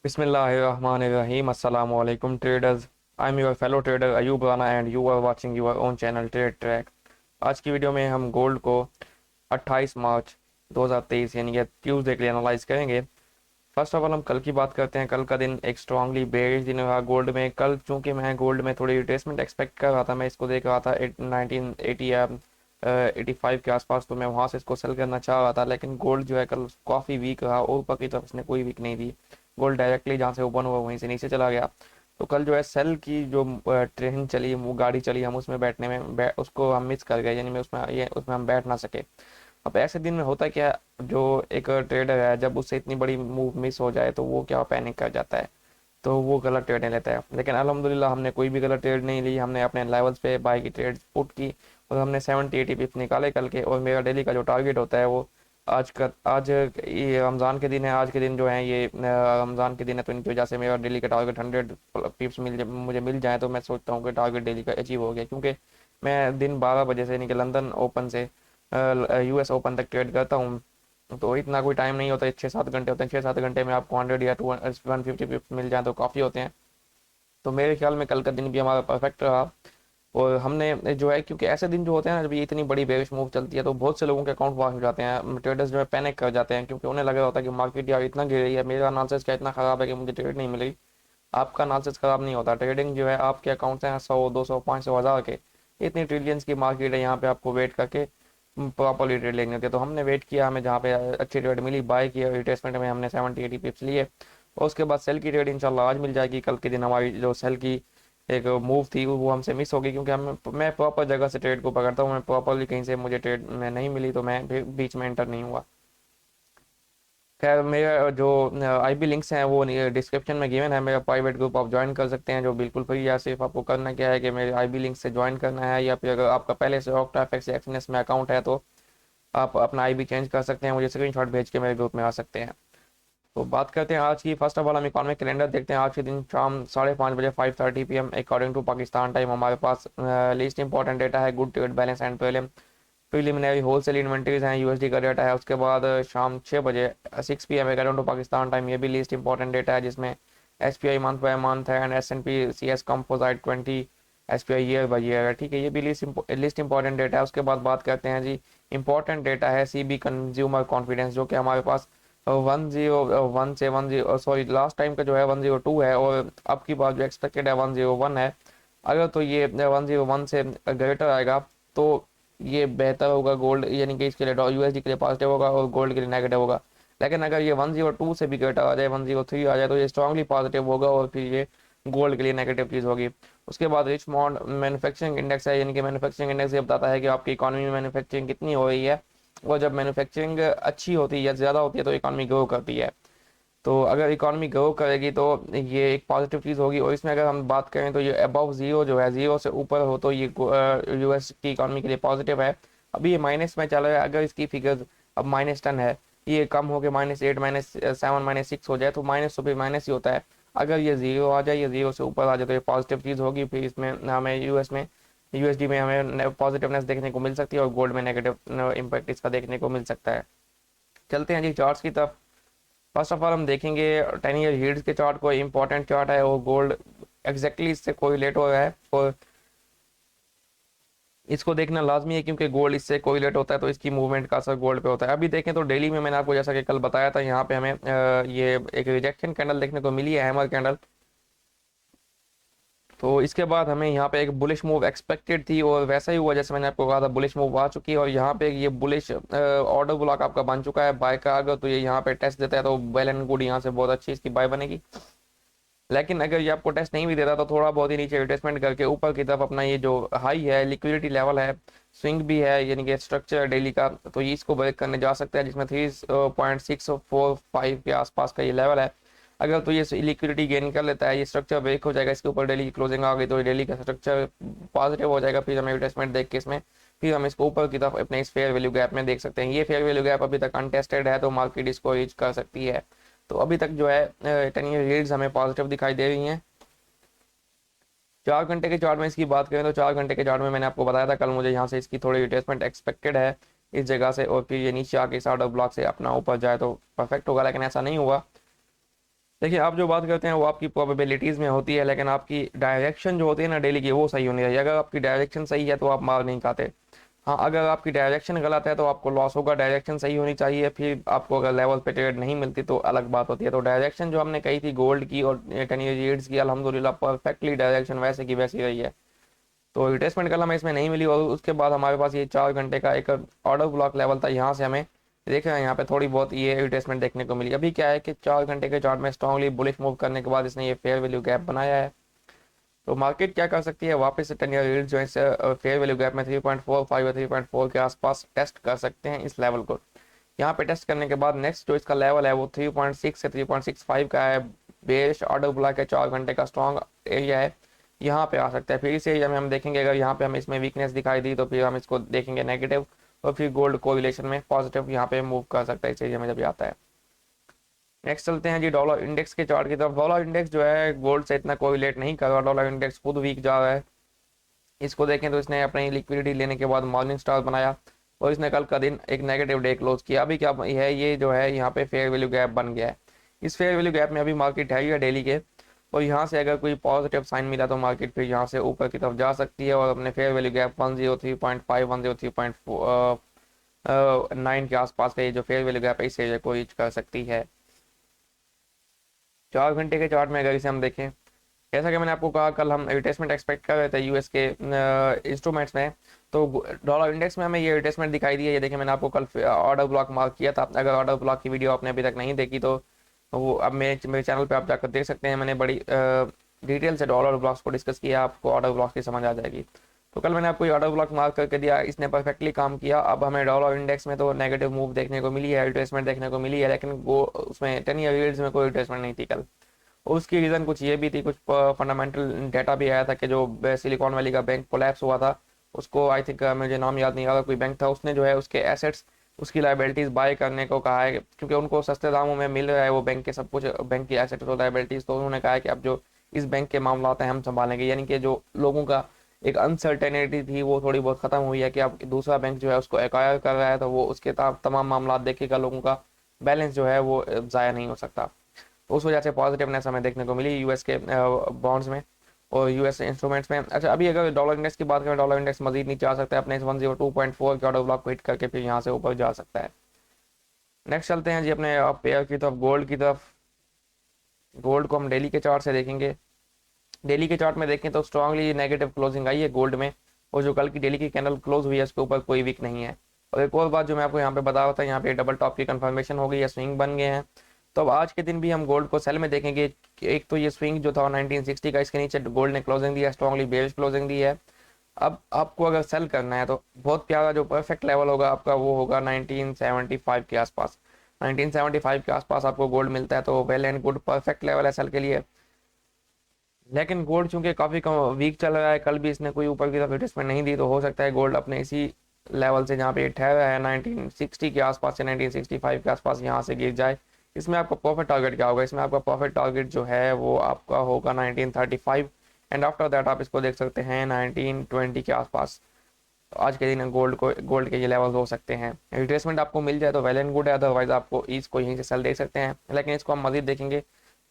Bismillahirrahmanirrahim. Assalamu alaikum traders. I'm your fellow trader Ayub Rana and you are watching your own channel Trade Track. आज की video में हम gold को 28 मार्च 2023 यानी कि ट्यूसडे के लिए एनालाइज करेंगे। फर्स्ट ऑफ ऑल हम कल की बात करते हैं। कल का दिन एक स्ट्रांगली बेयरिश दिन रहा गोल्ड में। कल चूंकि मैं गोल्ड में थोड़ी रिट्रेसमेंट एक्सपेक्ट कर रहा था, मैं इसको देख रहा था 1980 या 85 के आसपास, तो मैं वहां से इसको सेल करना चाह रहा था। लेकिन गोल्ड जो है कल काफ़ी वीक रहा और ऊपर की तरफ इसने कोई वीक नहीं दी। गोल्ड डायरेक्टली जहाँ से ओपन हुआ वहीं से नीचे चला गया। तो कल जो है सेल की जो ट्रेन चली, वो गाड़ी चली, हम उसमें बैठने में उसको हम मिस कर गए, यानी मैं उसमें हम बैठ ना सके। अब ऐसे दिन में होता क्या, जो एक ट्रेडर है जब उससे इतनी बड़ी मूव मिस हो जाए तो वो क्या पैनिक कर जाता है, तो वो गलत ट्रेड नहीं लेता है। लेकिन अल्हम्दुलिल्लाह हमने कोई भी गलत ट्रेड नहीं ली। हमने अपने लेवल्स पे बाई की ट्रेड पुट की और हमने 70-80 पिप्स निकाले कल के। और मेरा डेली का जो टारगेट होता है वो आज ये रमज़ान के दिन है। आज के दिन जो है ये रमज़ान के दिन है, तो इनकी वजह से मेरा डेली का टारगेट 100 पिप्स मुझे मिल जाए तो मैं सोचता हूँ कि टारगेट डेली का अचीव हो गया। क्योंकि मैं दिन 12 बजे से यानी कि लंदन ओपन से यूएस ओपन तक ट्रेड करता हूँ, तो इतना कोई टाइम नहीं होता। 6-7 घंटे होते हैं। 6-7 घंटे में आपको 100 या 150 पिप्स मिल जाए तो काफ़ी होते हैं। तो मेरे ख्याल में कल का दिन भी हमारा परफेक्ट रहा। और हमने जो है, क्योंकि ऐसे दिन जो होते हैं ना, जब ये इतनी बड़ी बेरिश मूव चलती है तो बहुत से लोगों के अकाउंट वॉश हो जाते हैं। ट्रेडर्स जो है पैनिक कर जाते हैं, क्योंकि उन्हें लग रहा होता है कि मार्केट यार इतना गिर रही है, मेरा एनालिसिस क्या इतना ख़राब है कि मुझे ट्रेड नहीं मिल रही। आपका एनालिसिस ख़राब नहीं होता। ट्रेडिंग जो है, आपके अकाउंट्स हैं 100, 200, 500, 1000 के। इतनी ट्रिलियंस की मार्केट है, यहाँ पे आपको वेट करके प्रॉपरली ट्रेड लेनी होती है। तो हमने वेट किया, हमें जहाँ पे अच्छी ट्रेड मिली बाय किया। रिट्रेसमेंट में हमने 70-80 पिप्स लिए और उसके बाद सेल की ट्रेड इंशाल्लाह आज मिल जाएगी। कल के दिन हमारी जो सेल की एक मूव थी वो हमसे मिस हो गई, क्योंकि मैं प्रॉपर जगह से ट्रेड को पकड़ता हूँ। मैं प्रॉपरली कहीं से मुझे ट्रेड में नहीं मिली तो मैं फिर बीच में एंटर नहीं हुआ। खैर, मेरा जो आईबी लिंक्स हैं वो डिस्क्रिप्शन में गिवन है। मेरा प्राइवेट ग्रुप आप ज्वाइन कर सकते हैं जो बिल्कुल फ्री है। सिर्फ आपको करना क्या है कि मेरे आईबी लिंक से ज्वाइन करना है, या फिर अगर आपका पहले से ऑक्टाफेक्स या एक्सनेस में अकाउंट है तो आप अपना आईबी चेंज कर सकते हैं। मुझे स्क्रीनशॉट भेज के मेरे ग्रुप में आ सकते हैं। तो बात करते हैं आज की। फर्स्ट ऑफ ऑल हम इकोनॉमिक कैलेंडर देखते हैं। आज के दिन शाम 5:30 बजे 5:30 PM according to Pakistan time हमारे पास लीस्ट इंपॉर्टेंट डेटा है good trade balance and preliminary wholesale inventories हैं, यूएसडी का डेटा है। उसके बाद शाम 6 बजे 6 PM according to Pakistan time ये भी लीस्ट इंपॉर्टेंट डेटा है, जिसमें एसपीआई मंथ बाय मंथ है and SNP CS composite 20 SPI year by year है। ठीक है, ये भी लिस्ट इंपॉर्टेंट डेटा है। उसके बाद बात करते हैं जी, इंपॉर्टेंट डेटा है सीबी कंज्यूमर कॉन्फिडेंस, जो कि हमारे पास 101 से 10, सॉरी लास्ट टाइम का जो है 102 है और अब की बार जो एक्सपेक्टेड है 101 है। अगर तो ये 101 से ग्रेटर आएगा तो ये बेहतर होगा गोल्ड, यानी कि इसके लिए यूएसडी के लिए पॉजिटिव होगा और गोल्ड के लिए नेगेटिव होगा। लेकिन अगर ये 102 से भी ग्रेटर आ जाए, 103 आ जाए, तो ये स्ट्रांगली पॉजिटिव होगा और फिर ये गोल्ड के लिए नेगेटिव चीज़ होगी। उसके बाद रिचमॉन्ड मैन्युफैक्चरिंग इंडेक्स है, यानी कि मैन्युफैक्चरिंग इंडेक्स ये बताता है कि आपकी इकोनॉमी में मैन्युफैक्चरिंग कितनी हो रही है। और जब मैन्युफैक्चरिंग अच्छी होती है या ज़्यादा होती है तो इकोनॉमी ग्रो करती है। तो अगर इकोनॉमी ग्रो करेगी तो ये एक पॉजिटिव चीज़ होगी। और इसमें अगर हम बात करें तो ये अबव जीरो जो है, जीरो से ऊपर हो तो ये यूएस की इकोनॉमी के लिए पॉजिटिव है। अभी ये माइनस में चल रहा है। अगर इसकी फिगर्स अब -10 है, ये कम हो के -8, -7, -6 हो जाए तो माइनस तो फिर माइनस ही होता है। अगर ये जीरो आ जाए या जीरो से ऊपर आ जाए तो ये पॉजिटिव चीज़ होगी। फिर इसमें हमें यूएसडी में हमें पॉजिटिवनेस देखने को मिल सकती है और गोल्ड में नेगेटिव इम्पैक्ट इसका देखने को मिल सकता है। चलते हैं जी चार्ट्स की तरफ। फर्स्ट ऑफ ऑल हम देखेंगे 10 ईयर यील्ड्स के चार्ट को। इंपॉर्टेंट चार्ट है और गोल्ड एग्जैक्टली इससे कोरिलेट हो रहा है और इसको देखना लाजमी है, क्योंकि गोल्ड इससे कोरिलेट होता है तो इसकी मूवमेंट का असर गोल्ड पे होता है। अभी देखें तो डेली में मैंने आपको जैसा कि कल बताया था, यहाँ पे हमें ये एक रिजेक्शन कैंडल देखने को मिली है, हैमर कैंडल। तो इसके बाद हमें यहाँ पे एक बुलिश मूव एक्सपेक्टेड थी और वैसा ही हुआ जैसे मैंने आपको कहा था, बुलिश मूव आ चुकी है। और यहाँ पे ये बुलिश ऑर्डर ब्लॉक आपका बन चुका है बाय का। अगर तो ये यहाँ पे टेस्ट देता है तो वेल एंड गुड, यहाँ से बहुत अच्छी इसकी बाय बनेगी। लेकिन अगर ये आपको टेस्ट नहीं भी देता तो थोड़ा बहुत ही नीचे रिट्रेसमेंट करके ऊपर की तरफ अपना ये जो हाई है, लिक्विडिटी लेवल है, स्विंग भी है, यानी कि स्ट्रक्चर डेली का, तो ये इसको ब्रेक करने जा सकते हैं, जिसमें 3.645 के आसपास का ये लेवल है। अगर तो ये लिक्विडिटी गेन कर लेता है, ये स्ट्रक्चर ब्रेक हो जाएगा, इसके ऊपर डेली की क्लोजिंग आ गई तो डेली का स्ट्रक्चर पॉजिटिव हो जाएगा। फिर हमें रिट्रेसमेंट देख के इसमें फिर हम इसको ऊपर की तरफ अपने इस फेयर वैल्यू गैप में देख सकते हैं। ये फेयर वैल्यू गैप अभी तक अनटेस्टेड है तो मार्केट इसको रीच कर सकती है। तो अभी तक जो है 10 ईयर यील्ड्स हमें पॉजिटिव दिखाई दे रही हैं। 4 घंटे के चार्ट में इसकी बात करें तो 4 घंटे के चार्ट में मैंने आपको बताया था कल मुझे यहाँ से इसकी थोड़ी रिट्रेसमेंट एक्सपेक्टेड है इस जगह से, और फिर ये नीचे आके इस ऑर्डर ब्लॉक से अपना ऊपर जाए तो परफेक्ट होगा, लेकिन ऐसा नहीं हुआ। देखिए, आप जो बात करते हैं वो आपकी प्रोबेबिलिटीज़ में होती है, लेकिन आपकी डायरेक्शन जो होती है ना डेली की, वो सही होनी चाहिए। अगर आपकी डायरेक्शन सही है तो आप मार नहीं खाते। हाँ, अगर आपकी डायरेक्शन गलत है तो आपको लॉस होगा। डायरेक्शन सही होनी चाहिए, फिर आपको अगर लेवल पे ट्रेड नहीं मिलती तो अलग बात होती है। तो डायरेक्शन जो हमने कही थी गोल्ड की और 10 ईयर यील्ड्स की, अल्हम्दुलिल्लाह परफेक्टली डायरेक्शन वैसे की वैसी रही है। तो रिट्रेसमेंट कल हमें इसमें नहीं मिली, और उसके बाद हमारे पास ये 4 घंटे का एक ऑर्डर ब्लॉक लेवल था। यहाँ से हमें देख रहे हैं यहाँ पे थोड़ी बहुत ये रिट्रेसमेंट देखने को मिली। अभी क्या है कि 4 घंटे के चार्ट में स्ट्रांगली बुलिश मूव करने के बाद इसने ये फेयर वैल्यू गैप बनाया है। तो मार्केट क्या कर सकती है, वापस से 10 ईयर यील्ड जो है फेयर वैल्यू गैप में 3.45 या 3.4 के आसपास टेस्ट कर सकते हैं इस लेवल को। यहाँ पे टेस्ट करने के बाद नेक्स्ट जो इसका लेवल है वो 3.6 से 3.65 का है। बेरिश ऑर्डर ब्लॉक है, 4 घंटे का स्ट्रॉन्ग एरिया है, यहाँ पे आ सकता है। फिर इस एरिया में हम देखेंगे, अगर यहाँ पे हमें इसमें वीकनेस दिखाई दी तो फिर हम इसको देखेंगे नेगेटिव, और फिर गोल्ड कोरिलेशन में पॉजिटिव यहाँ पे मूव कर सकता है इस एरिया में जब ये आता है। नेक्स्ट चलते हैं जी डॉलर इंडेक्स के चार्ट की तरफ। डॉलर इंडेक्स जो है गोल्ड से इतना कोरिलेट नहीं कर रहा, डॉलर इंडेक्स खुद वीक जा रहा है। इसको देखें तो इसने अपनी लिक्विडिटी लेने के बाद मॉर्निंग स्टार बनाया, और इसने कल का दिन एक नेगेटिव डे क्लोज किया। अभी क्या है, ये जो है यहाँ पे फेयर वैल्यू गैप बन गया है। इस फेयर वैल्यू गैप में अभी मार्केट है डेली के, और यहाँ से अगर कोई पॉजिटिव साइन मिला तो मार्केट फिर यहाँ से ऊपर की तरफ जा सकती है, और अपने फेयर वैल्यू गैप 103.5 103.9 के आसपास का ये जो फेयर वैल्यू गैप है इस एरिया को रीच कर सकती है। 4 घंटे के चार्ट में अगर इसे हम देखें, जैसा कि मैंने आपको कहा कल हम रिट्रेसमेंट एक्सपेक्ट कर रहे थे यूएस के इंस्ट्रूमेंट्स में, तो डॉलर इंडेक्स में हमें ये रिट्रेसमेंट दिखाई दी है। ये देखिए, मैंने आपको कल ऑर्डर ब्लॉक मार्क किया था। अगर ऑर्डर ब्लॉक की वीडियो आपने अभी तक नहीं देखी तो वो अब मेरे चैनल पे आप जाकर देख सकते हैं। मैंने बड़ी डिटेल से डॉलर ब्लॉक्स को डिस्कस किया, आपको ऑर्डर ब्लॉक की समझ आ जाएगी। तो कल मैंने आपको ये ऑर्डर ब्लॉक मार्क करके दिया, इसने परफेक्टली काम किया। अब हमें डॉलर इंडेक्स में तो नेगेटिव मूव देखने को मिली है, रिट्रेसमेंट देखने को मिली है, लेकिन वो उसमें 10 ईयर यील्ड्स में कोई रिट्रेसमेंट नहीं थी कल। उसकी रीज़न कुछ ये भी थी, कुछ फंडामेंटल डेटा भी आया था कि जो सिलिकॉन वैली का बैंक कोलैप्स हुआ था, उसको आई थिंक मुझे नाम याद नहीं आ रहा, कोई बैंक था, उसने जो है उसके एसेट्स, उसकी लाइबिलिटीज़ बाय करने को कहा है, क्योंकि उनको सस्ते दामों में मिल रहा है वो बैंक के सब कुछ, बैंक की एसेट्स और लाइबिलिटीज़। तो उन्होंने कहा है कि अब जो इस बैंक के मामला हैं हम संभालेंगे, यानी कि जो लोगों का एक अनसर्टेनिटी थी वो थोड़ी बहुत ख़त्म हुई है कि अब दूसरा बैंक जो है उसको एक्वायर कर रहा है, तो वो उसके तमाम मामला देखेगा, लोगों का बैलेंस जो है वो ज़ाया नहीं हो सकता। उस वजह से पॉजिटिवनेस हमें देखने को मिली यूएस के बॉन्ड्स में और यूएस इंस्ट्रूमेंट्स में। अच्छा, अभी अगर डॉलर इंडेक्स की बात करें, डॉलर इंडेक्स मजीद नीचे आ सकता है अपने 102.4 के ऑर्डर ब्लॉक को हिट करके, फिर यहाँ से ऊपर जा सकता है। नेक्स्ट चलते हैं जी अपने पेयर की तरफ, गोल्ड की तरफ। गोल्ड को हम डेली के चार्ट से देखेंगे। डेली के चार्ट में देखें तो स्ट्रांगली नेगेटिव क्लोजिंग आई है गोल्ड में, और जो कल की डेली की कैंडल क्लोज हुई है उसके ऊपर कोई वीक नहीं है। और एक और बात जो मैं आपको यहाँ पे बता रहा था, यहाँ पे डबल टॉप की कंफर्मेशन हो गई है, स्विंग बन गए हैं। तो अब आज के दिन भी हम गोल्ड को सेल में देखेंगे कि एक तो ये स्विंग जो था 1960 का, इसके नीचे गोल्ड ने क्लोजिंग दिया, स्ट्रांगली बेयरिश क्लोजिंग दी है। अब आपको अगर सेल करना है तो बहुत प्यारा जो परफेक्ट लेवल होगा आपका वो होगा 1975 के आसपास। 1975 के आसपास आपको गोल्ड मिलता है तो well and good, perfect level है सेल के लिए। लेकिन गोल्ड चूंकि काफ़ी कम वीक चल रहा है, कल भी इसने कोई ऊपर की तरफ रिट्रेसमेंट नहीं दी, तो हो सकता है गोल्ड अपने इसी लेवल से जहाँ पे ठहरा है 1960 के आसपास से 1965 के आसपास यहाँ से गिर जाए। इसमें आपका प्रॉफिट टारगेट क्या होगा, इसमें आपका प्रॉफिट टारगेट जो है वो आपका होगा 1935, एंड आफ्टर दैट आप इसको देख सकते हैं 1920 के आसपास। तो आज के दिन गोल्ड के ये लेवल हो सकते हैं। रिट्रेसमेंट आपको मिल जाए तो वेल एंड गुड है, अदरवाइज आपको इसको यहीं से सेल दे सकते हैं। लेकिन इसको हम मजीद देखेंगे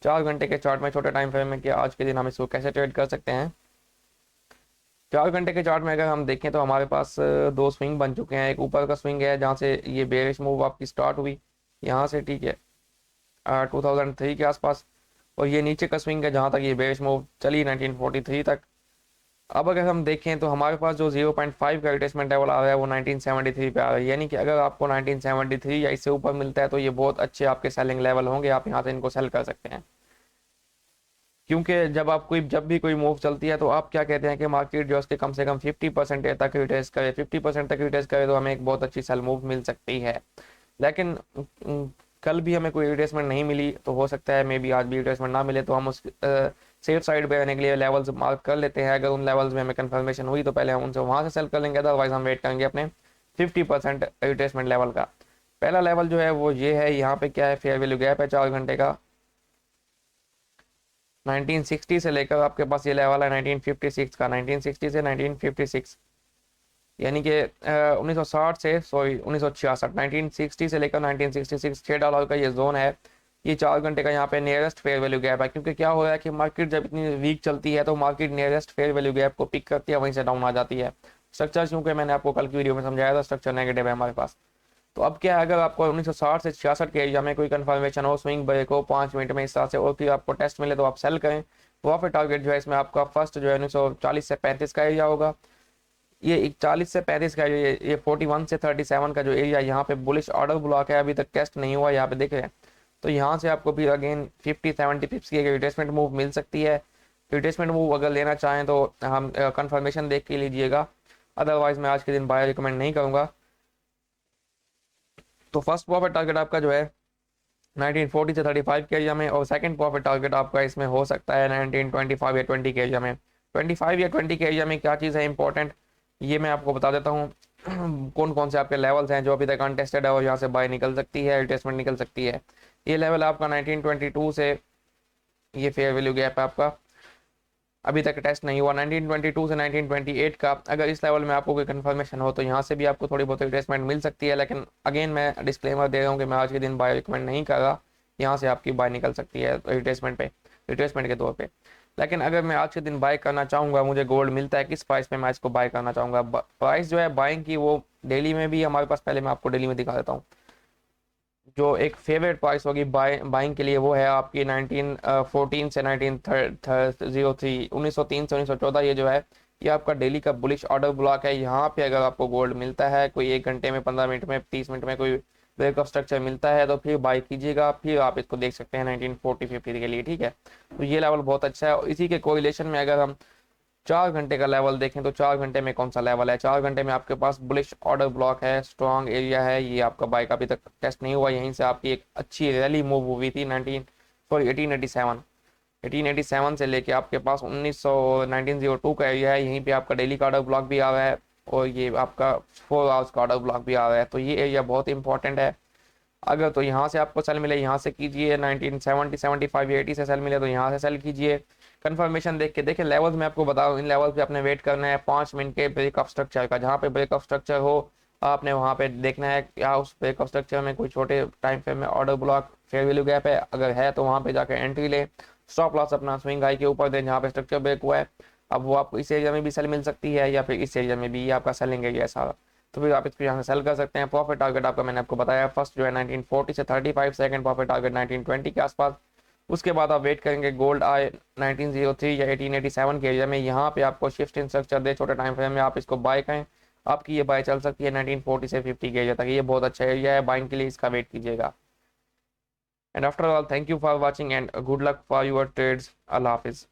4 घंटे के चार्ट में, छोटे टाइम फ्रेम में, कि आज के दिन हम इसको कैसे ट्रेड कर सकते हैं। 4 घंटे के चार्ट में अगर हम देखें तो हमारे पास दो स्विंग बन चुके हैं। एक ऊपर का स्विंग है जहाँ से ये बेरिश मूव आपकी स्टार्ट हुई यहाँ से, ठीक है, 2003 के आसपास, और ये नीचे का स्विंग है जहाँ तक ये बेरिश मूव चली 1943 तक। अब अगर हम देखें तो हमारे पास जो 0.5 का रिट्रेसमेंट लेवल आ रहा है वो 1973 पे आ रहा है, यानी कि अगर आपको 1973 या इससे ऊपर मिलता है तो ये बहुत अच्छे आपके सेलिंग लेवल होंगे, आप यहाँ से इनको सेल कर सकते हैं। क्योंकि जब भी कोई मूव चलती है तो आप क्या कहते हैं कि मार्केट जो है उसके कम से कम 50% तक रिट्रेस करे, 50% तक रिट्रेस करे तो हमें एक बहुत अच्छी सेल मूव मिल सकती है। लेकिन कल भी हमें कोई रिट्रेसमेंट नहीं मिली, तो हो सकता है मे बी आज भी रिट्रेसमेंट ना मिले, तो हम उस सेफ साइड पे रहने के लिए लेवल्स मार्क कर लेते हैं। अगर उन लेवल्स में हमें कंफर्मेशन हुई तो पहले हम उनसे वहाँ से सेल कर लेंगे, अदरवाइज हम वेट करेंगे अपने 50% रिट्रेसमेंट लेवल का। पहला लेवल जो है वो ये है, यहाँ पे क्या है, फेयर वैल्यू गैप है 4 घंटे का, 1960 से लेकर आपके पास ये लेवल है 1956 का, 1960 से 1956, यानी कि 1960 से 1966, 1960 से लेकर 1966, $6 का ये जोन है। ये 4 घंटे का यहाँ पे नियरेस्ट फेयर वैल्यू गैप है, क्योंकि क्या हो रहा है कि मार्केट जब इतनी वीक चलती है तो market nearest fair value gap को पिक करती है, वहीं से डाउन आ जाती है। स्ट्रक्चर क्योंकि मैंने आपको कल की वीडियो में समझाया था, स्ट्रक्चर नेगेटिव है हमारे पास। तो अब क्या है, अगर आपको 1960 से 66 के एरिया में कोई कंफर्मेशन हो, स्विंग ब्रेक हो 5 मिनट में इस तरह से, और फिर आपको टेस्ट मिले तो आप सेल करें। प्रॉफिट टारगेट जो है इसमें आपका फर्स्ट जो है 1940 से 35 का एरिया होगा। ये 40 से 35 का ये 41 से 37 का जो एरिया यहाँ पे बुलिश ऑर्डर ब्लॉक है, अभी तक टेस्ट नहीं हुआ यहाँ पे देख रहे हैं। तो यहाँ से आपको फिर अगेन 50-70 पिप्स की रिट्रेसमेंट मूव मिल सकती है। रिट्रेसमेंट मूव अगर लेना चाहें तो हम कंफर्मेशन देख के लीजिएगा, अदरवाइज मैं आज के दिन बाय रिकमेंड नहीं करूँगा। तो फर्स्ट प्रॉफिट टारगेट आपका जो है 1940 से 35 के एरिया में, और सेकंड प्रॉफिट टारगेट आपका इसमें हो सकता है 1925 या 20 के एरिया में। 25 या 20 के एरिया में क्या चीज़ है इंपॉर्टेंट, ये मैं आपको बता देता हूँ। कौन कौन से आपके लेवल्स हैं जो अभी तक अनटेस्टेड है और यहाँ से बाय निकल सकती है, रिट्रेसमेंट निकल सकती है। ये लेवल आपका 1922 से, ये फेयर वैल्यू गैप है आपका, अभी तक टेस्ट नहीं हुआ। 1922 से 1928 का, अगर इस लेवल में आपको कोई कंफर्मेशन हो तो यहाँ से भी आपको थोड़ी बहुत रिट्रेसमेंट मिल सकती है, लेकिन अगेन मैं डिस्क्लेमर दे रहा हूँ कि मैं आज के दिन बाय रिकमेंड नहीं कर रहा। यहाँ से आपकी बाय निकल सकती है रिट्रेसमेंट के तौर पे। लेकिन अगर मैं आज के दिन बाय करना चाहूँगा, मुझे गोल्ड मिलता है, किस प्राइस पे मैं इसको बाय करना चाहूँगा। प्राइस जो है बाइंग की वो डेली में भी हमारे पास, पहले मैं आपको डेली में दिखा देता हूँ। जो एक फेवरेट प्राइस होगी बाइंग के लिए वो है आपकी 1914 से 1903 1903 से 1914। ये जो है ये आपका डेली का बुलिश ऑर्डर ब्लॉक है। यहाँ पे अगर आपको गोल्ड मिलता है, कोई 1 घंटे में, 15 मिनट में, 30 मिनट में कोई ब्रेक ऑफ स्ट्रक्चर मिलता है तो फिर बाई कीजिएगा, फिर आप इसको देख सकते हैं 1940-50 के लिए, ठीक है। तो ये लेवल बहुत अच्छा है। और इसी के कोरिलेशन में अगर हम 4 घंटे का लेवल देखें तो 4 घंटे में कौन सा लेवल है, 4 घंटे में आपके पास बुलिश ऑर्डर ब्लॉक है, स्ट्रॉन्ग एरिया है, ये आपका बाय का अभी तक टेस्ट नहीं हुआ। यहीं से आपकी एक अच्छी रैली मूव हुई थी 1887 से लेके आपके पास 1902 का एरिया है। यहीं पे आपका डेली का ऑर्डर ब्लॉक भी आ रहा है और ये आपका 4 आवर्स का ऑर्डर ब्लॉक भी आ रहा है। तो ये एरिया बहुत इंपॉर्टेंट है। अगर तो यहाँ से आपको सेल मिले, यहाँ से कीजिए। 1970, 75, 80 से सेल मिले तो यहाँ से सेल कीजिए। कंफर्मेशन देख के देखिए, लेवल्स में आपको बताओ, इन लेवल्स पे आपने वेट करना है 5 मिनट के ब्रेक ऑफ स्ट्रक्चर का। जहाँ पे ब्रेक ऑफ स्ट्रक्चर हो आपने वहाँ पे देखना है क्या उस ब्रेक ऑफ स्ट्रक्चर में कोई छोटे टाइम फ्रेम में order block, fair value gap है। अगर है तो वहाँ पे जाकर एंट्री ले, स्टॉप लॉस अपना स्विंग हाई के ऊपर दें जहाँ पे स्ट्रक्चर ब्रेक हुआ है। अब वो आपको इस एरिया में भी सेल मिल सकती है या फिर इस एरिया में भी, ये आपका सेलिंग एरिया है सारा। तो फिर आप इसको यहाँ से सेल कर सकते हैं। प्रॉफिट टारगेट आपका मैंने आपको बताया, फर्स्ट जो है 1940 से 35, सेकंड प्रॉफिट टारगेट 1920 के आसपास। उसके बाद आप वेट करेंगे गोल्ड आए 1903 या 1887 के एरिया में। यहाँ पे आपको शिफ्ट इन स्ट्रक्चर दे छोटे टाइम फ्रेम में, आप इसको बाय करें। आपकी ये बाय चल सकती है 1940 से 50 के एरिया तक। ये बहुत अच्छा एरिया है बाइंग के लिए, इसका वेट कीजिएगा। And after all, thank you for watching and good luck for your trades. Allah हाफिज़।